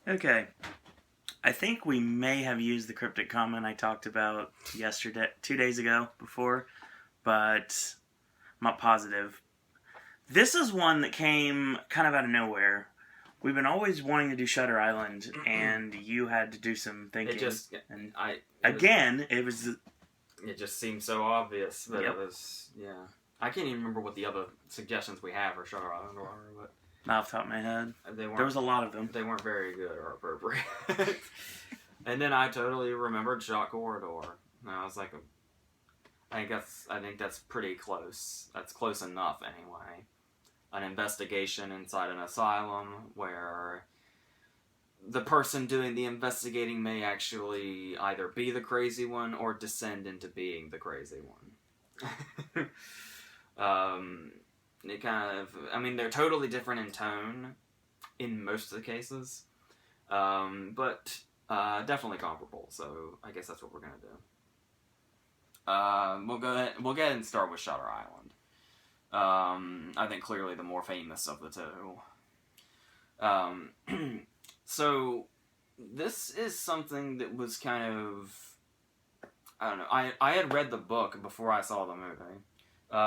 Okay. I think we may have used the cryptic comment I talked about yesterday, 2 days ago, before, but I'm not positive. This is one that came kind of out of nowhere. We've been always wanting to do Shutter Island, and you had to do some thinking. It just seemed so obvious, but Yep. it was, yeah. I can't even remember what the other suggestions we have for Shutter Island were, but Not off the top of my head. There was a lot of them. They weren't very good or appropriate. And then I totally remembered Shot Corridor. And I was like, I think that's pretty close. That's close enough anyway. An investigation inside an asylum where the person doing the investigating may actually either be the crazy one or descend into being the crazy one. It kind of, I mean, they're totally different in tone in most of the cases, but definitely comparable. So I guess that's what we're gonna do. We'll go ahead and start with Shutter Island. I think clearly the more famous of the two. So this is something that was kind of, I don't know. I had read the book before I saw the movie,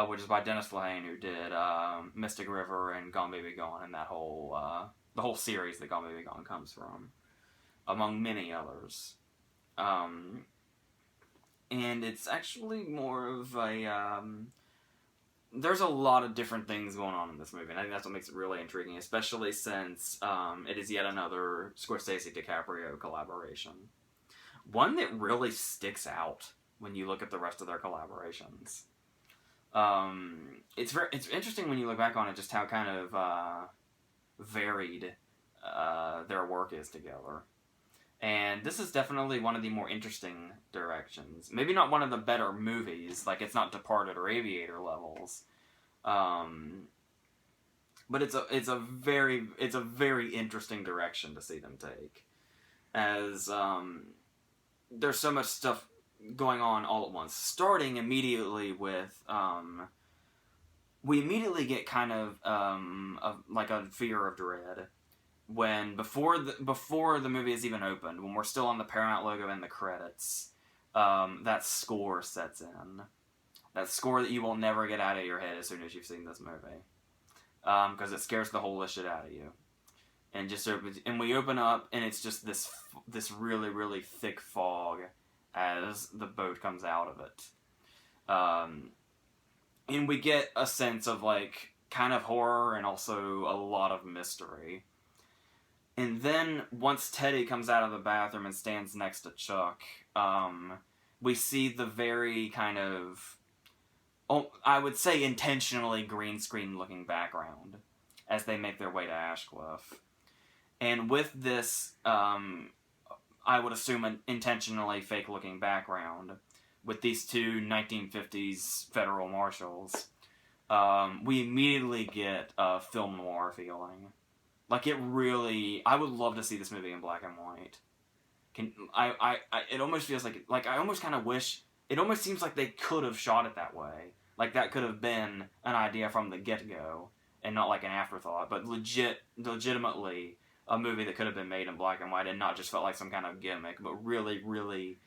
which is by Dennis Lehane, who did Mystic River and Gone Baby Gone, and that whole the whole series that Gone Baby Gone comes from, among many others. And it's actually more of a there's a lot of different things going on in this movie, and I think that's what makes it really intriguing, especially since it is yet another Scorsese-DiCaprio collaboration. One that really sticks out when you look at the rest of their collaborations. It's interesting when you look back on it, just how kind of varied their work is together. And this is definitely one of the more interesting directions. Maybe not one of the better movies, like it's not Departed or Aviator levels. But it's a very interesting direction to see them take. As there's so much stuff going on all at once. Starting immediately with we immediately get kind of like a fear of dread. When before the movie is even opened, when we're still on the Paramount logo in the credits, that score sets in. That score that you will never get out of your head as soon as you've seen this movie, because it scares the whole shit out of you. And we open up, and it's just this really really thick fog as the boat comes out of it, and we get a sense of like kind of horror and also a lot of mystery. And then, once Teddy comes out of the bathroom and stands next to Chuck, we see the very kind of, I would say intentionally green screen looking background as they make their way to Ashcliff. And with this, I would assume an intentionally fake looking background, with these two 1950s federal marshals, we immediately get a film noir feeling. Like, it really, I would love to see this movie in black and white. It almost feels like I almost kind of wish, it almost seems like they could have shot it that way. Like, that could have been an idea from the get-go, and not like an afterthought, but legitimately a movie that could have been made in black and white and not just felt like some kind of gimmick, but really, really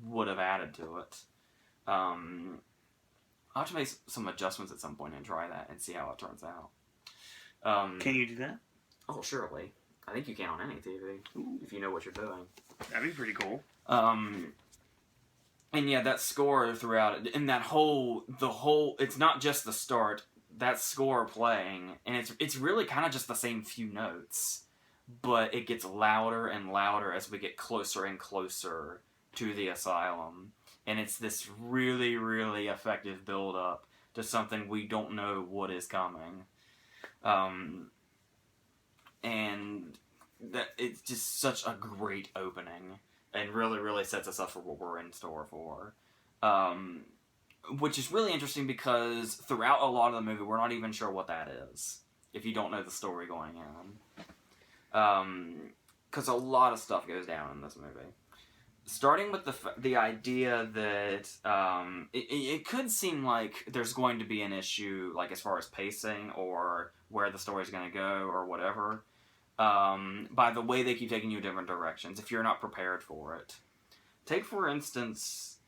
would have added to it. I'll have to make some adjustments at some point and try that and see how it turns out. Can you do that? Oh, surely. I think you can on any TV, if you know what you're doing. That'd be pretty cool. And yeah, that score throughout it, and the whole, it's not just the start, that score playing, and it's really kind of just the same few notes, but it gets louder and louder as we get closer and closer to the asylum, and it's this really, really effective build-up to something we don't know what is coming. And that it's just such a great opening, and really, really sets us up for what we're in store for. Which is really interesting because throughout a lot of the movie, we're not even sure what that is, if you don't know the story going in. Because a lot of stuff goes down in this movie. Starting with the idea that it could seem like there's going to be an issue, like as far as pacing or where the story's going to go or whatever. by the way they keep taking you different directions if you're not prepared for it. Take, for instance,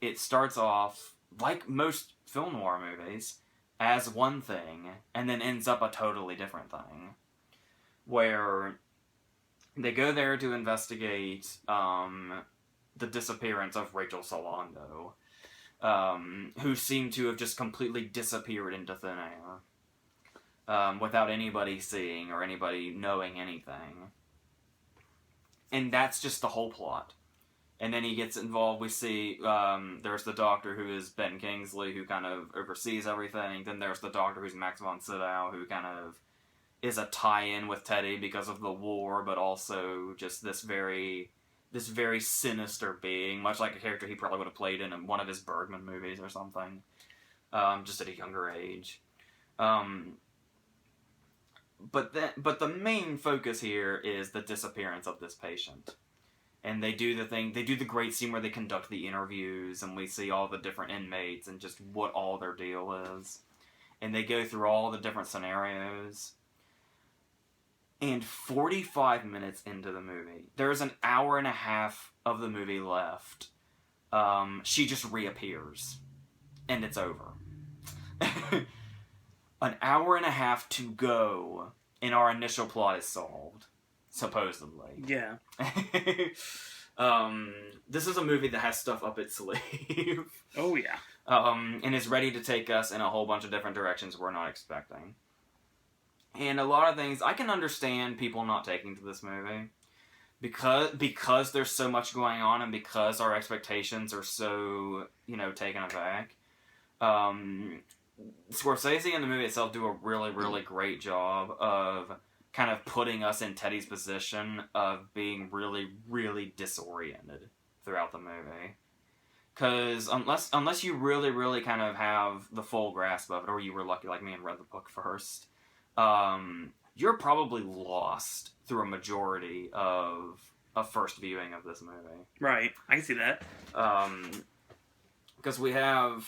it starts off, like most film noir movies, as one thing, and then ends up a totally different thing. Where they go there to investigate the disappearance of Rachel Solando, who seemed to have just completely disappeared into thin air, without anybody seeing or anybody knowing anything. And that's just the whole plot. And then he gets involved. We see there's the doctor who is Ben Kingsley, who kind of oversees everything. Then there's the doctor who's Max von Sydow, who kind of is a tie-in with Teddy because of the war, but also just this very sinister being, much like a character he probably would have played in one of his Bergman movies or something, just at a younger age. But the main focus here is the disappearance of this patient. And they do the great scene where they conduct the interviews, and we see all the different inmates and just what all their deal is. And they go through all the different scenarios. And 45 minutes into the movie, there's an hour and a half of the movie left. She just reappears. And it's over. An hour and a half to go, and our initial plot is solved. Supposedly. Yeah. This is a movie that has stuff up its sleeve. Oh, yeah. And is ready to take us in a whole bunch of different directions we're not expecting. And a lot of things, I can understand people not taking to this movie. Because there's so much going on, and because our expectations are so, taken aback. Scorsese and the movie itself do a really, really great job of kind of putting us in Teddy's position of being really, really disoriented throughout the movie. Because unless you really, really kind of have the full grasp of it, or you were lucky like me and read the book first, you're probably lost through a majority of a first viewing of this movie. Right, I can see that. Because we have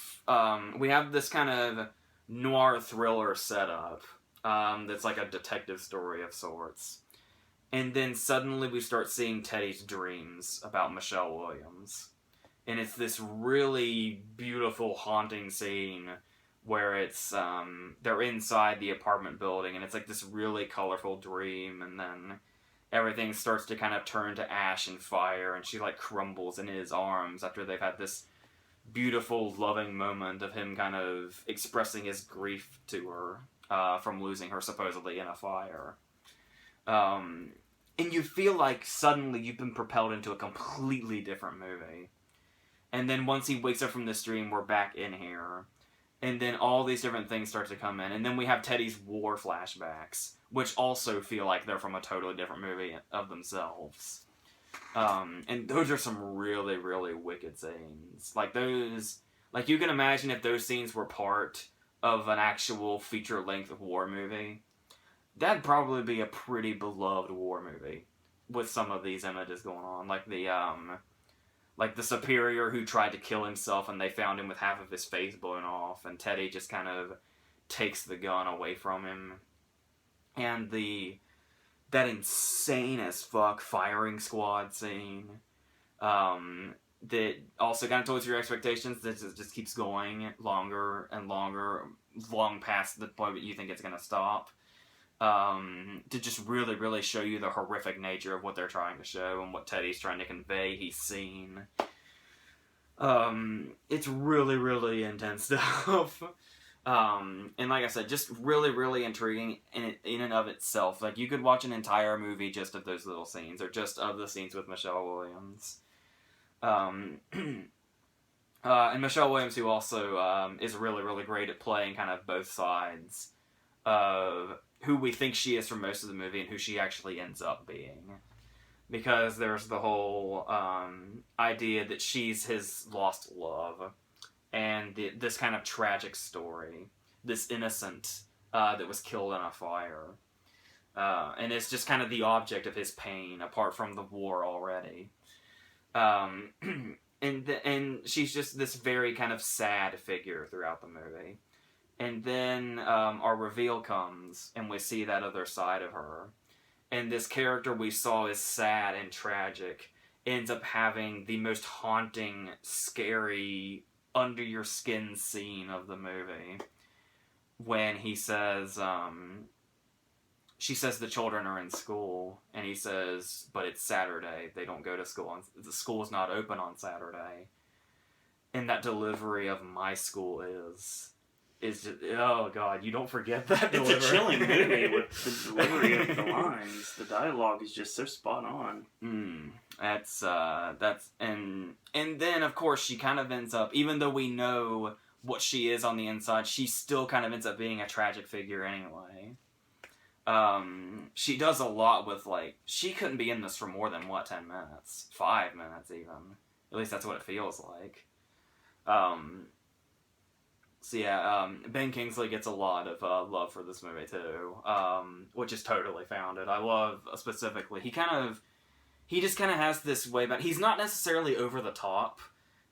this kind of noir thriller setup. That's like a detective story of sorts. And then suddenly we start seeing Teddy's dreams about Michelle Williams. And it's this really beautiful, haunting scene where it's, they're inside the apartment building, and it's like this really colorful dream, and then everything starts to kind of turn to ash and fire, and she like crumbles in his arms after they've had this beautiful, loving moment of him kind of expressing his grief to her. From losing her supposedly in a fire. And you feel like suddenly you've been propelled into a completely different movie. And then once he wakes up from this dream, we're back in here. And then all these different things start to come in. And then we have Teddy's war flashbacks, which also feel like they're from a totally different movie of themselves. And those are some really, really wicked scenes. Like you can imagine if those scenes were part of an actual feature-length war movie, that'd probably be a pretty beloved war movie with some of these images going on. Like the superior who tried to kill himself and they found him with half of his face blown off, and Teddy just kind of takes the gun away from him. And that insane as fuck firing squad scene. That also kind of towards your expectations, that just keeps going longer and longer, long past the point that you think it's going to stop, to just really, really show you the horrific nature of what they're trying to show and what Teddy's trying to convey he's seen. It's really, really intense stuff. And like I said, just really, really intriguing in and of itself. Like, you could watch an entire movie just of those little scenes, or just of the scenes with Michelle Williams. And Michelle Williams, who also is really, really great at playing kind of both sides of who we think she is for most of the movie and who she actually ends up being. Because there's the whole idea that she's his lost love, and this kind of tragic story, this innocent that was killed in a fire. And it's just kind of the object of his pain, apart from the war already. And she's just this very kind of sad figure throughout the movie. And then our reveal comes, and we see that other side of her. and this character we saw is sad and tragic ends up having the most haunting, scary, under your skin scene of the movie when he says, she says the children are in school, and he says, but it's Saturday, they don't go to school, the school's not open on Saturday. And that delivery of "my school is just, oh god, you don't forget that delivery. It's a chilling movie with the delivery of the lines. The dialogue is just so spot on. That's and then of course she kind of ends up, even though we know what she is on the inside, she still kind of ends up being a tragic figure anyway. She does a lot with, like, she couldn't be in this for more than 10 minutes, 5 minutes even. At least that's what it feels like. So yeah, Ben Kingsley gets a lot of love for this movie too, which is totally founded. I love specifically he just kind of has this way about, he's not necessarily over the top,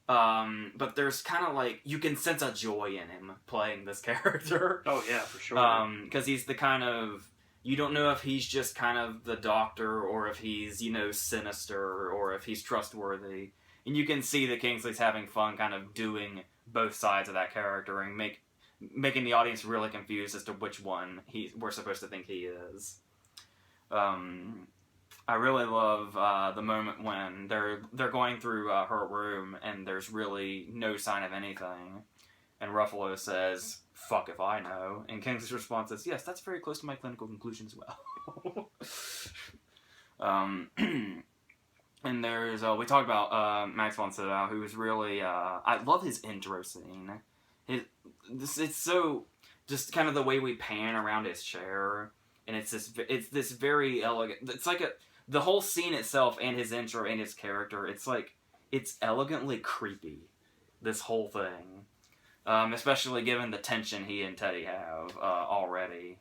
but there's kind of like, you can sense a joy in him playing this character. Oh yeah, for sure. Because he's the kind of, you don't know if he's just kind of the doctor or if he's, sinister or if he's trustworthy. And you can see that Kingsley's having fun kind of doing both sides of that character and making the audience really confused as to which one we're supposed to think he is. I really love the moment when they're going through her room and there's really no sign of anything. And Ruffalo says, "Fuck if I know." And Kingsley's response is, "Yes, that's very close to my clinical conclusion as well." And there's, we talked about Max von Sydow, who is really, I love his intro scene. It's so, just kind of the way we pan around his chair, and it's this very elegant, it's like the whole scene itself and his intro and his character, it's elegantly creepy, this whole thing. Especially given the tension he and Teddy have already.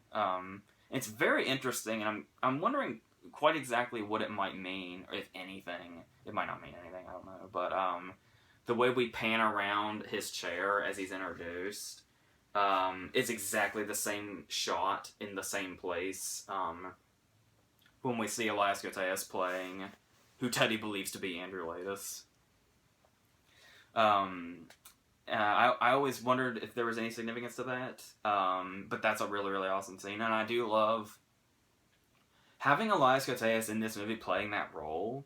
It's very interesting, and I'm wondering quite exactly what it might mean, or if anything. It might not mean anything, I don't know. But the way we pan around his chair as he's introduced is exactly the same shot in the same place when we see Elias Koteas playing who Teddy believes to be Andrew Laeddis. I always wondered if there was any significance to that, but that's a really, really awesome scene, and I do love having Elias Koteas in this movie playing that role.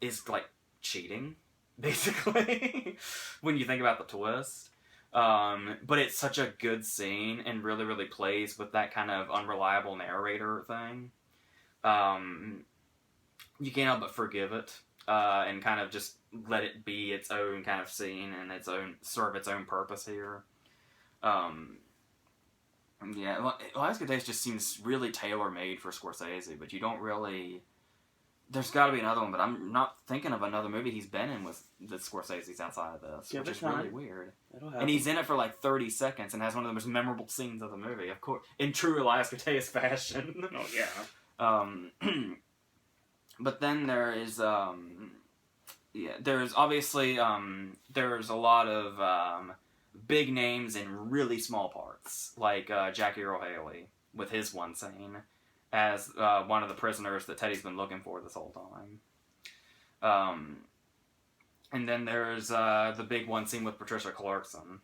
Is like cheating, basically, when you think about the twist. But it's such a good scene and really, really plays with that kind of unreliable narrator thing. You can't help but forgive it. And kind of just let it be its own kind of scene and serve its own purpose here. Yeah, Elias Koteas just seems really tailor-made for Scorsese, but you don't really... There's got to be another one, but I'm not thinking of another movie he's been in with the Scorsese's outside of this, which is really weird. And he's in it for like 30 seconds and has one of the most memorable scenes of the movie, of course, in true Elias Koteas fashion. Oh, yeah. But then there is, there's obviously, there's a lot of big names in really small parts, like Jackie Earle Haley with his one scene as one of the prisoners that Teddy's been looking for this whole time. And then there's the big one scene with Patricia Clarkson,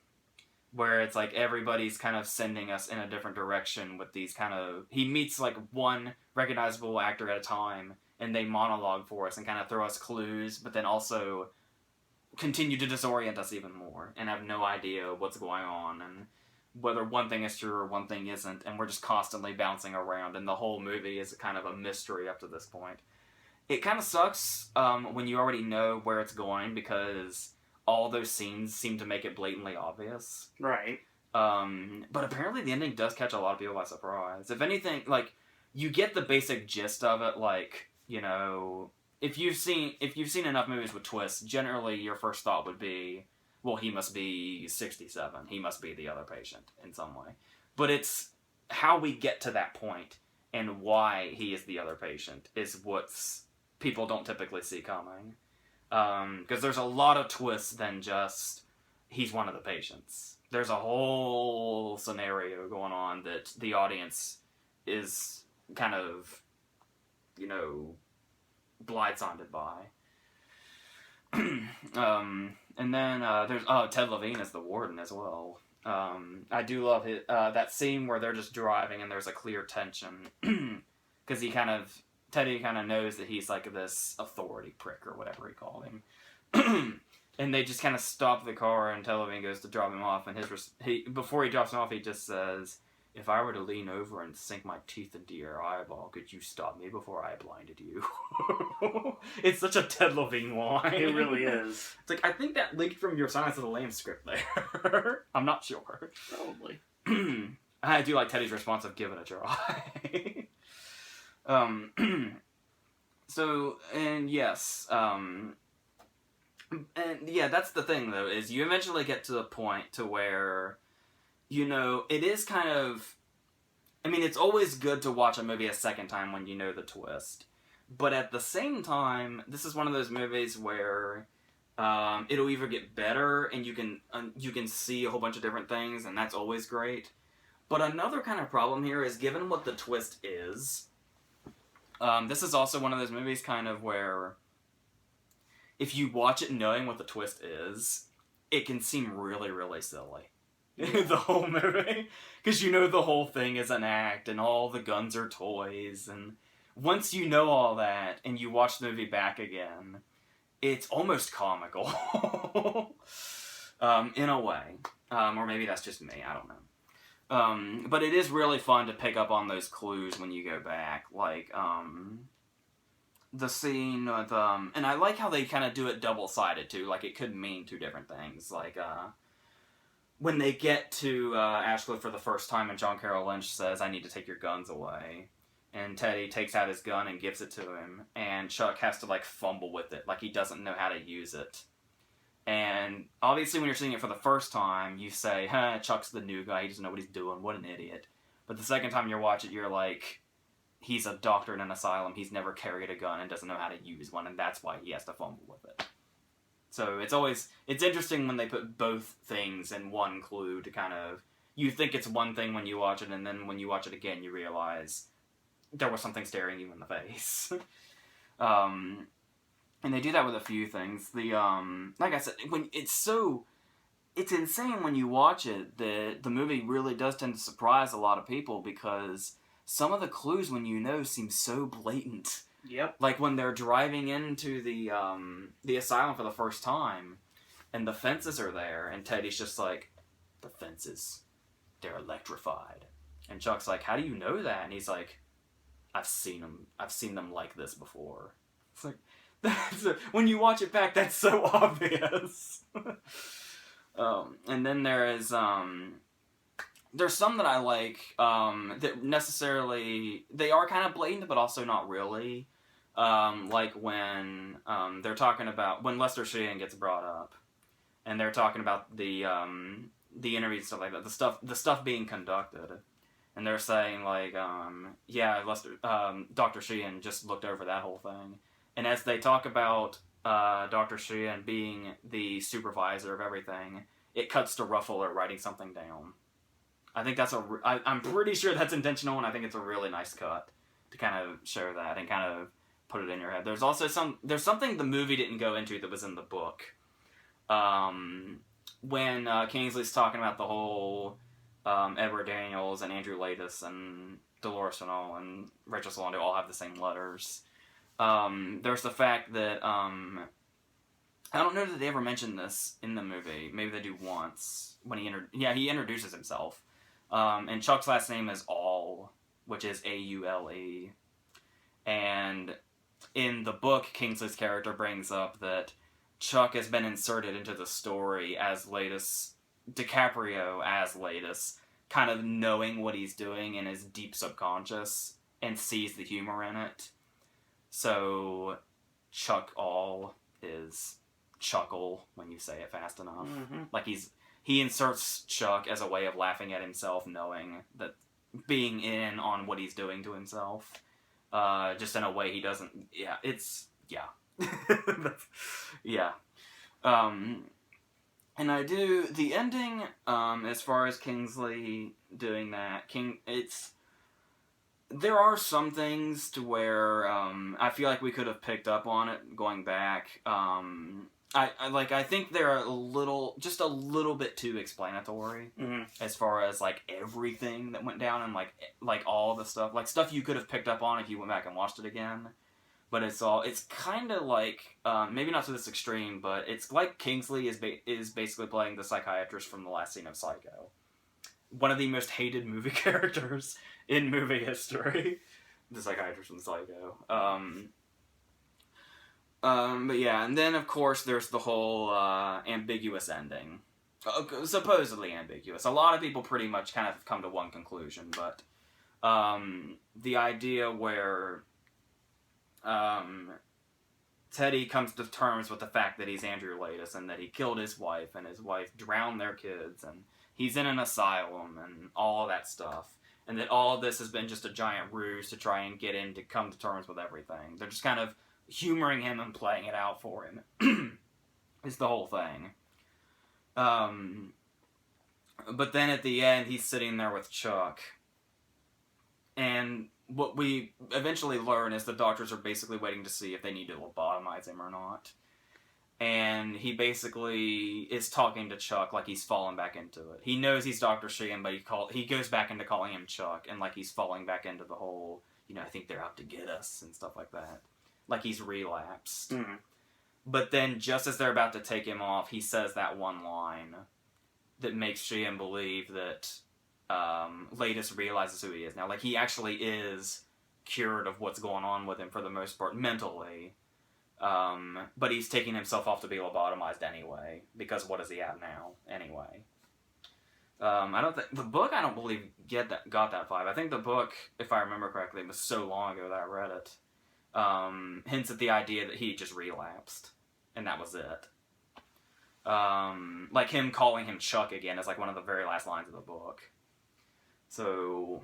where it's like everybody's kind of sending us in a different direction with these kind of... He meets like one recognizable actor at a time, and they monologue for us and kind of throw us clues, but then also continue to disorient us even more and have no idea what's going on and whether one thing is true or one thing isn't, and we're just constantly bouncing around, and the whole movie is kind of a mystery up to this point. It kind of sucks when you already know where it's going, because all those scenes seem to make it blatantly obvious. Right. But apparently the ending does catch a lot of people by surprise. If anything, like, you get the basic gist of it, like, you know, if you've seen enough movies with twists, generally your first thought would be, well, he must be 67. He must be the other patient in some way. But it's how we get to that point and why he is the other patient is what's people don't typically see coming. Because there's a lot of twists than just he's one of the patients. There's a whole scenario going on that the audience is kind of, blindsided by. And then there's Ted Levine as the warden as well. I do love that scene where they're just driving and there's a clear tension because Teddy kind of knows that he's like this authority prick or whatever he called him. And they just kind of stop the car and Ted Levine goes to drop him off, and before he drops him off, he just says, "If I were to lean over and sink my teeth into your eyeball, could you stop me before I blinded you?" It's such a Ted Levine line. It really is. It's like, I think that leaked from your Silence of the Lambs script there. I'm not sure. Probably. I do like Teddy's response of "give it a try." So, and yes, and yeah, that's the thing though, is you eventually get to the point to where, it is kind of, I mean, it's always good to watch a movie a second time when you know the twist. But at the same time, this is one of those movies where it'll either get better and you can see a whole bunch of different things, and that's always great. But another kind of problem here is, given what the twist is, this is also one of those movies kind of where if you watch it knowing what the twist is, it can seem really, really silly. The whole movie. Because the whole thing is an act and all the guns are toys, and once you know all that and you watch the movie back again, it's almost comical. In a way. Or maybe that's just me, I don't know. But it is really fun to pick up on those clues when you go back. Like, the scene with, and I like how they kind of do it double-sided, too. Like, it could mean two different things. Like, when they get to Ashcliff for the first time and John Carroll Lynch says, "I need to take your guns away," and Teddy takes out his gun and gives it to him, and Chuck has to, like, fumble with it, like he doesn't know how to use it. And obviously when you're seeing it for the first time, you say, Chuck's the new guy, he doesn't know what he's doing, what an idiot. But the second time you watch it, you're like, he's a doctor in an asylum, he's never carried a gun and doesn't know how to use one, and that's why he has to fumble with it. So it's interesting when they put both things in one clue to kind of, you think it's one thing when you watch it, and then when you watch it again, you realize there was something staring you in the face. And they do that with a few things. Like I said, it's insane when you watch it that the movie really does tend to surprise a lot of people, because some of the clues, when seem so blatant. Yep. Like when they're driving into the asylum for the first time, and the fences are there, and Teddy's just like, "The fences, they're electrified." And Chuck's like, "How do you know that?" And he's like, I've seen them like this before." It's like, when you watch it back, that's so obvious. And then there's some that I like, that necessarily, they are kind of blatant, but also not really. Like when they're talking about, when Lester Sheehan gets brought up, and they're talking about the interviews and stuff like that, the stuff being conducted, and they're saying like, Dr. Sheehan just looked over that whole thing, and as they talk about Dr. Sheehan being the supervisor of everything, it cuts to Ruffalo writing something down. I think I'm pretty sure that's intentional, and I think it's a really nice cut to kind of show that and kind of put it in your head. There's also something the movie didn't go into that was in the book. When Kingsley's talking about the whole Edward Daniels and Andrew Laeddis and Dolores Renault and Rachel Solano all have the same letters. There's the fact that I don't know that they ever mentioned this in the movie. Maybe they do once when he introduces himself. And Chuck's last name is Aule, which is Aule. And in the book, Kingsley's character brings up that Chuck has been inserted into the story as Laeddis, DiCaprio as Laeddis, kind of knowing what he's doing in his deep subconscious and sees the humor in it. So Chuck Aule is chuckle when you say it fast enough. Mm-hmm. Like he inserts Chuck as a way of laughing at himself, knowing that, being in on what he's doing to himself. Just in a way he doesn't... Yeah, it's... Yeah. Yeah. And I do... The ending, as far as Kingsley doing that, there are some things to where I feel like we could have picked up on it going back. I think they're just a little bit too explanatory as far as like everything that went down and like all the stuff, like stuff you could have picked up on if you went back and watched it again. But it's kind of like maybe not to this extreme, but it's like Kingsley is basically playing the psychiatrist from the last scene of Psycho, one of the most hated movie characters in movie history. The psychiatrist from Psycho. But yeah, and then of course there's the whole ambiguous ending. Supposedly ambiguous. A lot of people pretty much kind of come to one conclusion, but the idea where Teddy comes to terms with the fact that he's Andrew Latis and that he killed his wife and his wife drowned their kids and he's in an asylum and all of that stuff, and that all of this has been just a giant ruse to try and get him to come to terms with everything. They're just kind of humoring him and playing it out for him. Is the whole thing. But then at the end, he's sitting there with Chuck. And what we eventually learn is the doctors are basically waiting to see if they need to lobotomize him or not. And he basically is talking to Chuck like he's falling back into it. He knows he's Dr. Sheehan, but he goes back into calling him Chuck, and like he's falling back into the whole, I think they're out to get us and stuff like that. Like he's relapsed. Mm-hmm. But then just as they're about to take him off, he says that one line that makes Sheehan believe that Latis realizes who he is now. Like he actually is cured of what's going on with him for the most part, mentally. But he's taking himself off to be lobotomized anyway, because what is he at now, anyway? I don't believe got that vibe. I think the book, if I remember correctly, was so long ago that I read it, hints at the idea that he just relapsed, and that was it. Like him calling him Chuck again is like one of the very last lines of the book. So,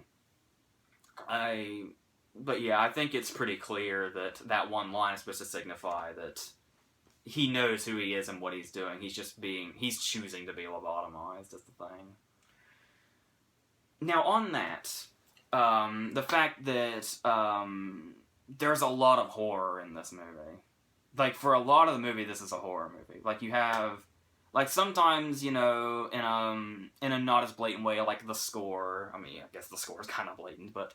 but yeah, I think it's pretty clear that that one line is supposed to signify that he knows who he is and what he's doing. He's choosing to be lobotomized is the thing. Now on that, the fact that, there's a lot of horror in this movie. Like, for a lot of the movie, this is a horror movie. Like, you have, like, sometimes, in a not as blatant way, like the score. I mean, I guess the score is kind of blatant, but,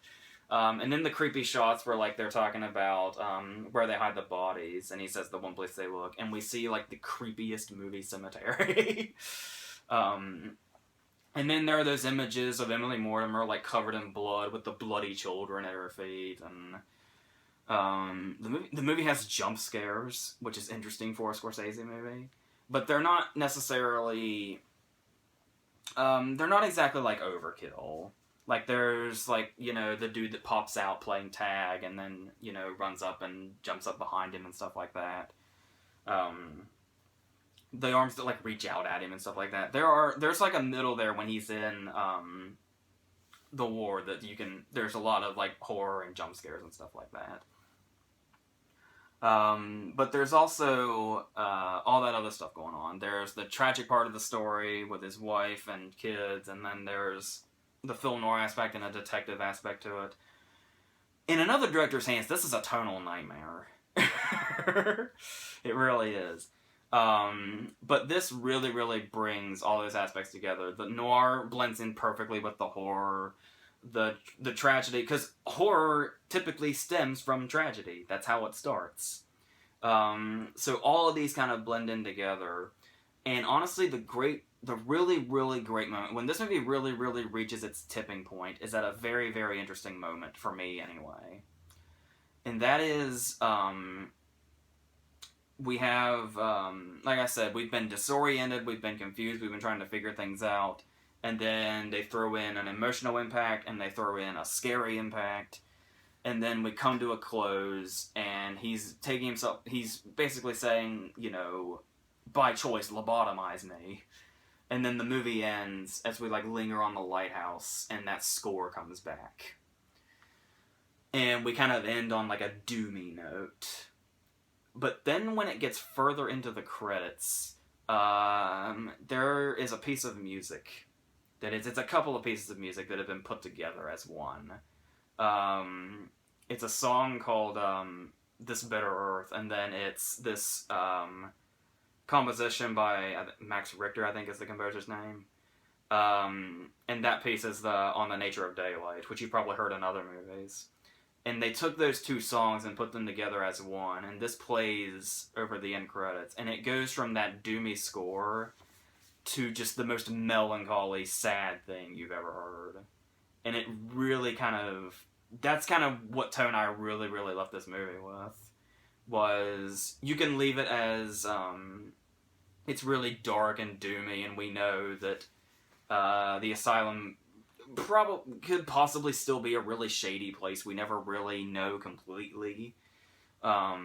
and then the creepy shots where, like, they're talking about, where they hide the bodies, and he says the one place they look, and we see, like, the creepiest movie cemetery. And then there are those images of Emily Mortimer, like, covered in blood with the bloody children at her feet, and the movie has jump scares, which is interesting for a Scorsese movie, but they're not necessarily, they're not exactly like overkill. Like there's like, the dude that pops out playing tag and then, runs up and jumps up behind him and stuff like that. The arms that like reach out at him and stuff like that. There's like a middle there when he's in, the war that there's a lot of like horror and jump scares and stuff like that. But there's also all that other stuff going on. There's the tragic part of the story with his wife and kids, and then there's the film noir aspect and a detective aspect to it. In another director's hands, this is a tonal nightmare. It really is. But this really, really brings all those aspects together. The noir blends in perfectly with the horror, the tragedy, because horror typically stems from tragedy. That's how it starts. So all of these kind of blend in together. And honestly, the really, really great moment, when this movie really, really reaches its tipping point, is at a very, very interesting moment, for me anyway. And that is, we have, like I said, we've been disoriented, we've been confused, we've been trying to figure things out. And then they throw in an emotional impact, and they throw in a scary impact. And then we come to a close, and he's basically saying, by choice, lobotomize me. And then the movie ends as we, like, linger on the lighthouse, and that score comes back. And we kind of end on, like, a doomy note. But then when it gets further into the credits, there is a piece of music. It's a couple of pieces of music that have been put together as one. It's a song called "This Bitter Earth," and then it's this composition by Max Richter, I think is the composer's name. And that piece is On the Nature of Daylight, which you've probably heard in other movies. And they took those two songs and put them together as one, and this plays over the end credits. And it goes from that doomy score to just the most melancholy, sad thing you've ever heard. And it really that's kind of what tone I really, really left this movie with. Was, you can leave it as, it's really dark and doomy, and we know that the asylum could possibly still be a really shady place. We never really know completely. But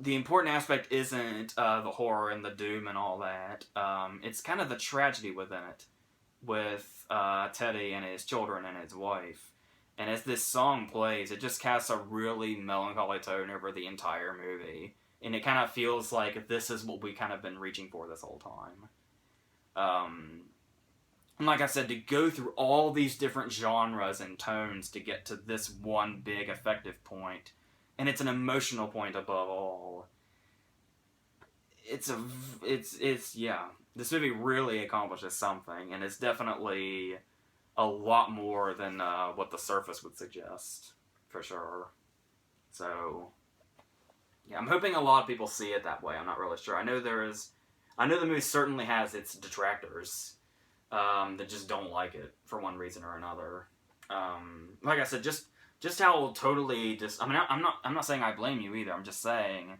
the important aspect isn't the horror and the doom and all that. It's kind of the tragedy within it, with Teddy and his children and his wife. And as this song plays, it just casts a really melancholy tone over the entire movie. And it kind of feels like this is what we kind of been reaching for this whole time. And like I said, to go through all these different genres and tones to get to this one big effective point, and it's an emotional point above all. This movie really accomplishes something, and it's definitely a lot more than what the surface would suggest, for sure. So, yeah, I'm hoping a lot of people see it that way. I'm not really sure. I know the movie certainly has its detractors that just don't like it for one reason or another. Like I said, just how totally I'm not saying I blame you either. I'm just saying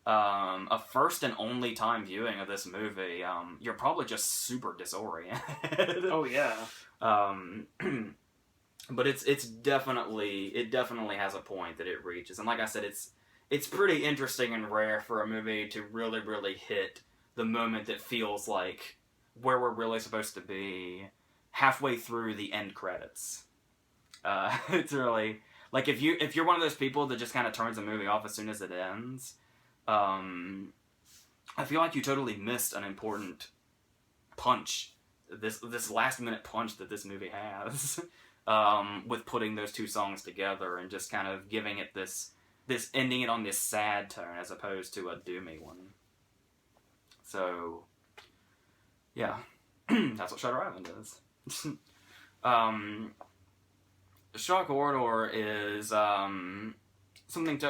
a first and only time viewing of this movie, you're probably just super disoriented. Oh yeah. But it definitely has a point that it reaches, and like I said, it's pretty interesting and rare for a movie to really, really hit the moment that feels like where we're really supposed to be halfway through the end credits. It's really, like, if you're one of those people that just kind of turns the movie off as soon as it ends, I feel like you totally missed an important punch, this last minute punch that this movie has, with putting those two songs together and just kind of giving it this ending it on this sad tone as opposed to a doomy one. So, yeah, that's what Shutter Island is. Shock Corridor is something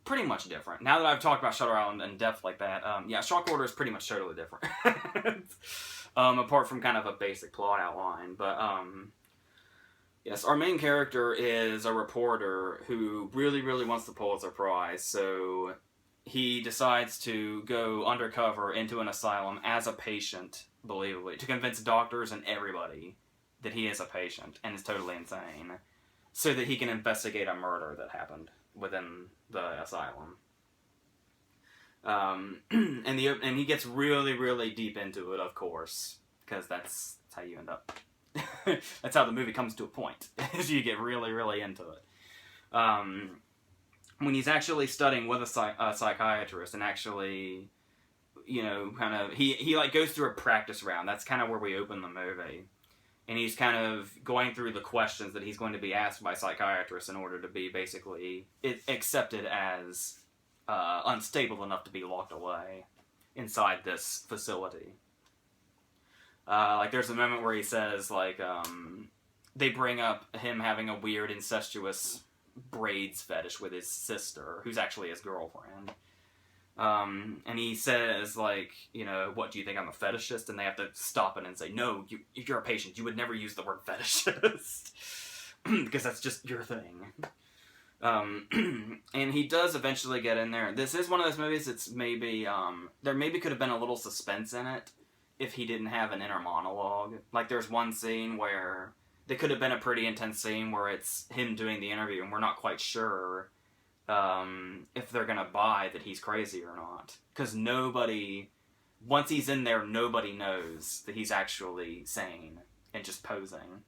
pretty much different. Now that I've talked about Shutter Island in depth like that, Shock Corridor is pretty much totally different. Apart from kind of a basic plot outline, but yes, our main character is a reporter who really, really wants the Pulitzer Prize, so he decides to go undercover into an asylum as a patient, believably, to convince doctors and everybody that he is a patient and is totally insane, so that he can investigate a murder that happened within the asylum. And he gets really, really deep into it, of course, because that's how you end up. That's how the movie comes to a point, is you get really, really into it. When he's actually studying with a psychiatrist and actually, kind of, he like goes through a practice round. That's kind of where we open the movie. And he's kind of going through the questions that he's going to be asked by psychiatrists in order to be basically accepted as unstable enough to be locked away inside this facility. Like, there's a moment where he says, like, they bring up him having a weird incestuous braids fetish with his sister, who's actually his girlfriend. And he says, like, what, do you think I'm a fetishist? And they have to stop it and say, no, you're a patient. You would never use the word fetishist. Because that's just your thing. And he does eventually get in there. This is one of those movies that's maybe, there maybe could have been a little suspense in it if he didn't have an inner monologue. Like, there's one scene where there could have been a pretty intense scene where it's him doing the interview and we're not quite sure if they're gonna buy that he's crazy or not. Because once he's in there, nobody knows that he's actually sane and just posing.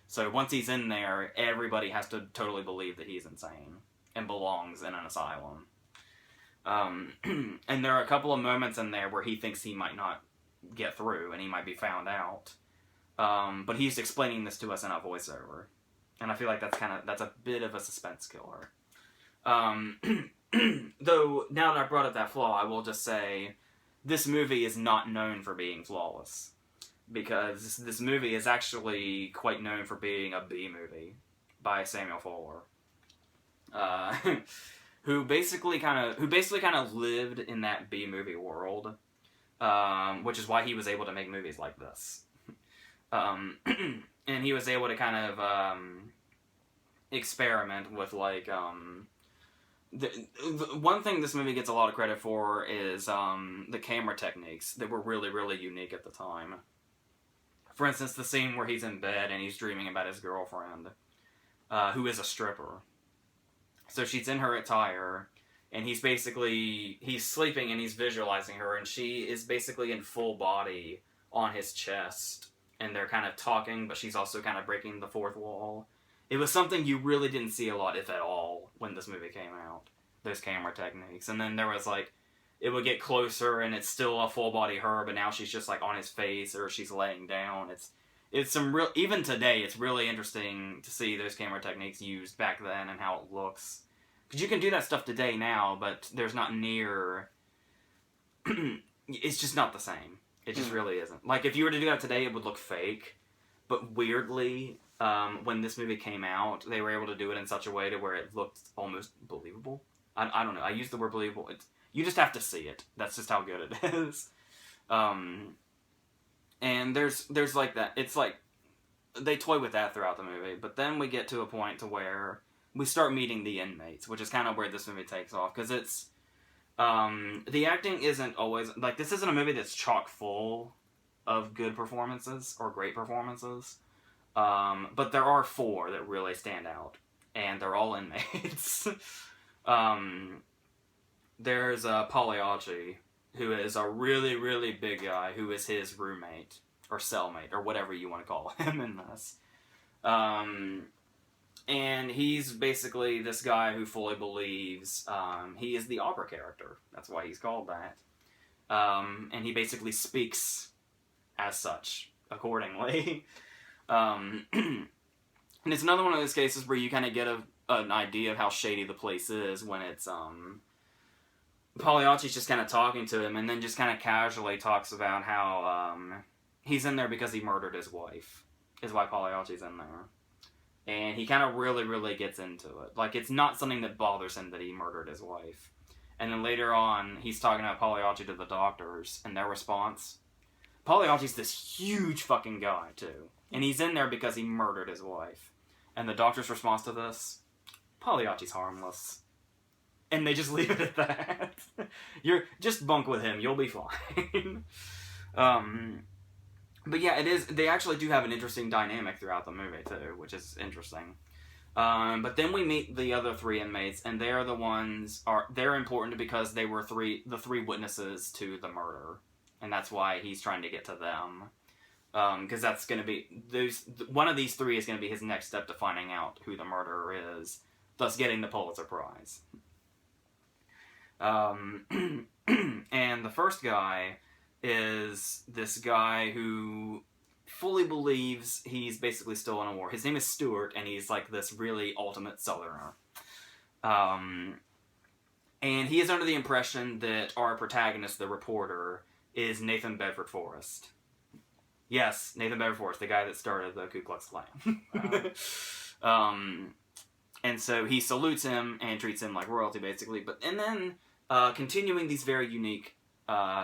So once he's in there, everybody has to totally believe that he's insane and belongs in an asylum. And there are a couple of moments in there where he thinks he might not get through and he might be found out. But he's explaining this to us in a voiceover. and I feel like that's a bit of a suspense killer. Um, though now that I brought up that flaw, I will just say this movie is not known for being flawless, because this movie is actually quite known for being a B movie by Samuel Fuller, uh, who basically kind of lived in that B movie world, which is why he was able to make movies like this. And he was able to kind of experiment with like the one thing this movie gets a lot of credit for is the camera techniques that were really, really unique at the time. For instance, the scene where he's in bed and he's dreaming about his girlfriend, who is a stripper. So she's in her attire, and he's sleeping and he's visualizing her, and she is basically in full body on his chest, and they're kind of talking, but she's also kind of breaking the fourth wall. It was something you really didn't see a lot, if at all, when this movie came out. Those camera techniques. And then there was like, it would get closer and it's still a full body her, but now she's just like on his face or she's laying down. It's some real, even today, it's really interesting to see those camera techniques used back then and how it looks. Because you can do that stuff today now, but there's not near, it's just not the same. It just really isn't. Like, if you were to do that today, it would look fake. But weirdly, when this movie came out, they were able to do it in such a way to where it looked almost believable. I don't know. I use the word believable. You just have to see it. That's just how good it is. And there's like that. It's like they toy with that throughout the movie. But then we get to a point to where we start meeting the inmates, which is kind of where this movie takes off. Because it's the acting isn't always like, this isn't a movie that's chock full of good performances or great performances. But there are 4 that really stand out, and they're all inmates. There's Pagliacci, who is a really, really big guy, who is his roommate, or cellmate, or whatever you want to call him in this. And he's basically this guy who fully believes he is the opera character. That's why he's called that. And he basically speaks as such, accordingly. And it's another one of those cases where you kind of get an idea of how shady the place is when it's Pagliacci's just kind of talking to him, and then just kind of casually talks about how he's in there because he murdered his wife, is why Pagliacci's in there. And he kind of really, really gets into it. Like, it's not something that bothers him that he murdered his wife. And then later on, he's talking about Pagliacci to the doctors, and their response. Pagliacci's this huge fucking guy, too. And he's in there because he murdered his wife. And the doctor's response to this, Pagliacci's harmless. And they just leave it at that. You're just bunk with him, you'll be fine. But yeah, it is. They actually do have an interesting dynamic throughout the movie too, which is interesting. But then we meet the other 3 inmates, and they're the ones they're important because they were the 3 witnesses to the murder, and that's why he's trying to get to them. Because that's going to be one of these 3 is going to be his next step to finding out who the murderer is, thus getting the Pulitzer Prize. And the first guy is this guy who fully believes he's basically still in a war. His name is Stuart, and he's like this really ultimate Southerner. And he is under the impression that our protagonist, the reporter, is Nathan Bedford Forrest. Yes, Nathan Bedford Forrest, the guy that started the Ku Klux Klan. Wow. And so he salutes him and treats him like royalty, basically. And then continuing these very unique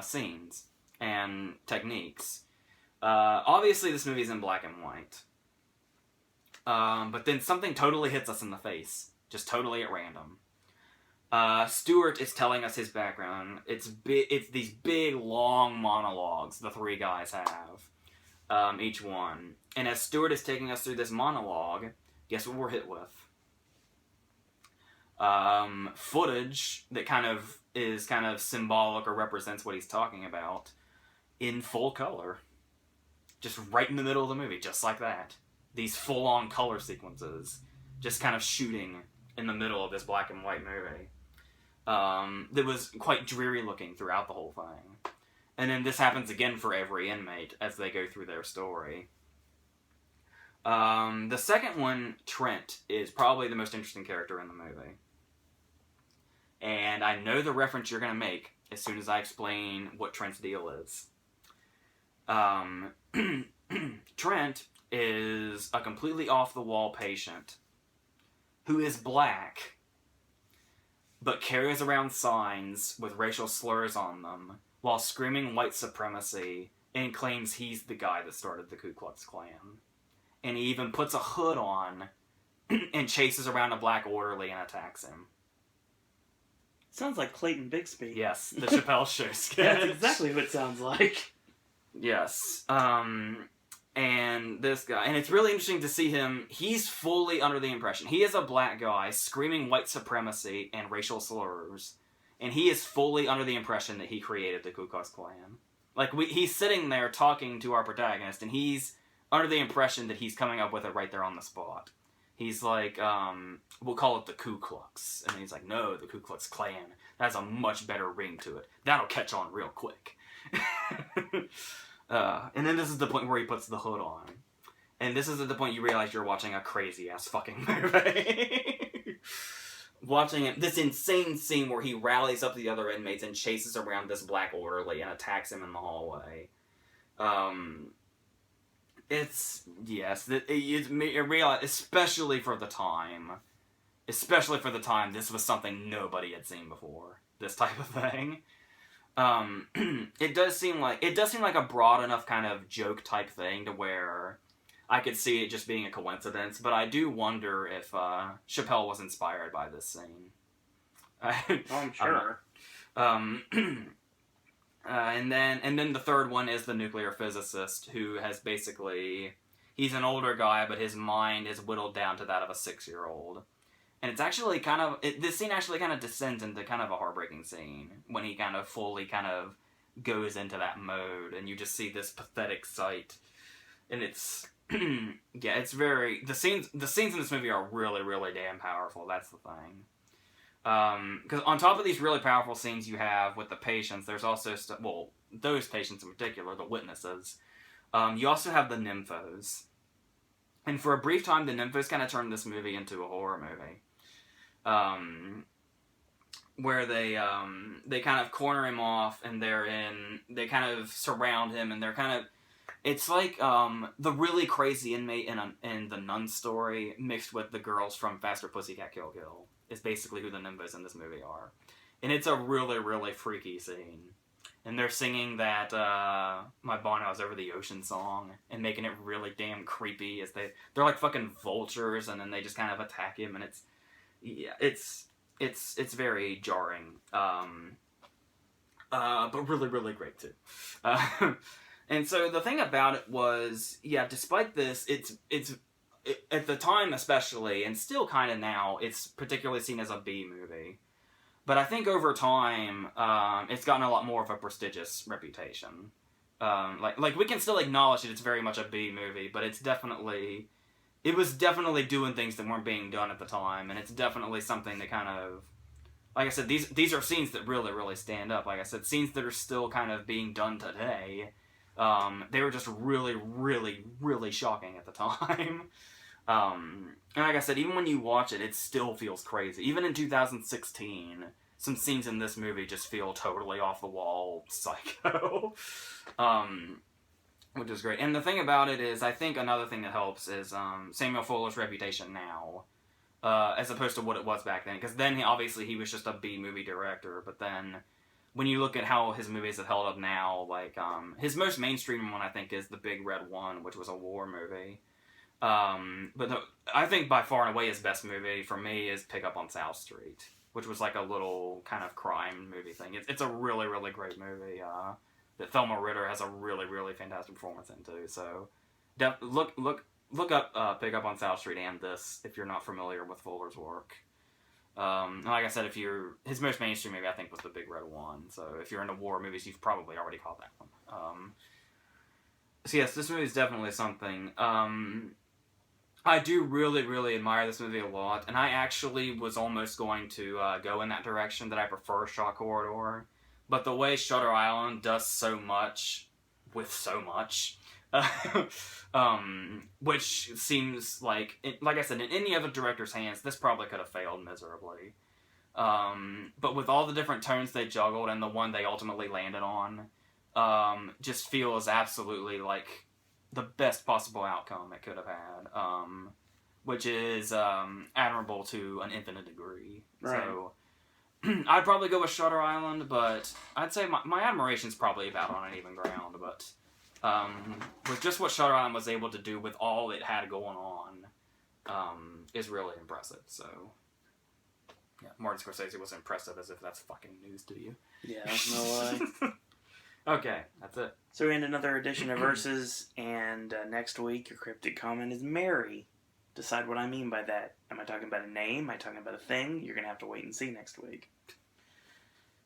scenes and techniques. Obviously, this movie is in black and white. But then something totally hits us in the face. Just totally at random. Stuart is telling us his background. It's these big, long monologues the 3 guys have. Each one. And as Stuart is taking us through this monologue, guess what we're hit with? Footage that is kind of symbolic or represents what he's talking about in full color. Just right in the middle of the movie, just like that. These full-on color sequences just kind of shooting in the middle of this black and white movie. That was quite dreary looking throughout the whole thing. And then this happens again for every inmate as they go through their story. The second one, Trent, is probably the most interesting character in the movie. And I know the reference you're going to make as soon as I explain what Trent's deal is. Trent is a completely off-the-wall patient who is black, but carries around signs with racial slurs on them while screaming white supremacy and claims he's the guy that started the Ku Klux Klan. And he even puts a hood on and chases around a black orderly and attacks him. Sounds like Clayton Bigsby. Yes, the Chappelle Show sketch. That's exactly what it sounds like. Yes. And this guy, and it's really interesting to see him, he's fully under the impression. He is a black guy screaming white supremacy and racial slurs, and he is fully under the impression that he created the Ku Klux Klan. Like, he's sitting there talking to our protagonist, and he's under the impression that he's coming up with it right there on the spot. He's like, we'll call it the Ku Klux. And he's like, no, the Ku Klux Klan. That has a much better ring to it. That'll catch on real quick. And then this is the point where he puts the hood on. And this is at the point you realize you're watching a crazy-ass fucking movie. Watching it, this insane scene where he rallies up the other inmates and chases around this black orderly and attacks him in the hallway. It's especially for the time, this was something nobody had seen before. This type of thing. It does seem like a broad enough kind of joke type thing to where I could see it just being a coincidence, but I do wonder if Chappelle was inspired by this scene. I'm sure. And then the third one is the nuclear physicist, who has basically, he's an older guy, but his mind is whittled down to that of a 6-year-old. And it's actually this scene actually kind of descends into kind of a heartbreaking scene when he kind of fully kind of goes into that mode, and you just see this pathetic sight. And it's, yeah, it's very, the scenes in this movie are really, really damn powerful. That's the thing. Because on top of these really powerful scenes you have with the patients, there's also, those patients in particular, the witnesses, you also have the nymphos. And for a brief time, the nymphos kind of turned this movie into a horror movie. Where they kind of corner him off, and they kind of surround him, and they're kind of, it's like, the really crazy inmate in the Nun story mixed with the girls from Faster Pussycat Kill Kill. Is basically who the nymphos in this movie are. And it's a really, really freaky scene. And they're singing that My Bonhouse Over the Ocean song and making it really damn creepy as they're like fucking vultures, and then they just kind of attack him, and it's very jarring. But really, really great too. And so the thing about it was, yeah, despite this, it's at the time especially, and still kind of now, it's particularly seen as a B movie. But I think over time, it's gotten a lot more of a prestigious reputation. Like we can still acknowledge that it's very much a B movie, but it was definitely doing things that weren't being done at the time, and it's definitely something that kind of, like I said, these are scenes that really, really stand up. Like I said, scenes that are still kind of being done today. They were just really, really, really shocking at the time. And like I said, even when you watch it, it still feels crazy. Even in 2016, some scenes in this movie just feel totally off the wall psycho. Which is great. And the thing about it is, I think another thing that helps is Samuel Fuller's reputation now, as opposed to what it was back then. Because then, he was just a B-movie director, but then when you look at how his movies have held up now, like, his most mainstream one, I think, is The Big Red One, which was a war movie. I think by far and away his best movie for me is Pick Up on South Street, which was like a little kind of crime movie thing. It's a really, really great movie that Thelma Ritter has a really, really fantastic performance in too. So look up Pick Up on South Street and this if you're not familiar with Fuller's work. Like I said, his most mainstream movie I think was The Big Red One. So if you're into war movies, you've probably already caught that one. So yes, this movie is definitely something. I do really, really admire this movie a lot, and I actually was almost going to go in that direction, that I prefer Shock Corridor. But the way Shutter Island does so much with so much, Which seems like I said, in any other director's hands, this probably could have failed miserably. But with all the different tones they juggled and the one they ultimately landed on, just feels absolutely like the best possible outcome it could have had, which is admirable to an infinite degree. Right. So I'd probably go with Shutter Island, but I'd say my admiration's probably about on an even ground. But with just what Shutter Island was able to do with all it had going on, is really impressive. So yeah, Martin Scorsese was impressive, as if that's fucking news to you. Yeah, no lie. Okay, that's it. So we end another edition of Versus, and next week your cryptic comment is Mary. Decide what I mean by that. Am I talking about a name? Am I talking about a thing? You're going to have to wait and see next week.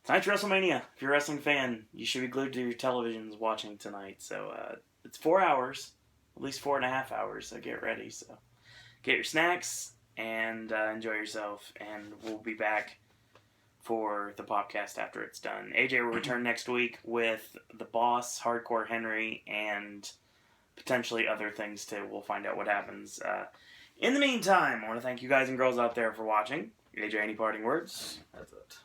Tonight's WrestleMania. If you're a wrestling fan, you should be glued to your televisions watching tonight. So it's 4 hours, at least 4.5 hours, so get ready. So get your snacks and enjoy yourself, and we'll be back for the podcast after it's done. AJ will return next week with the boss, Hardcore Henry, and potentially other things too. We'll find out what happens. In the meantime, I want to thank you guys and girls out there for watching. AJ, any parting words? That's it.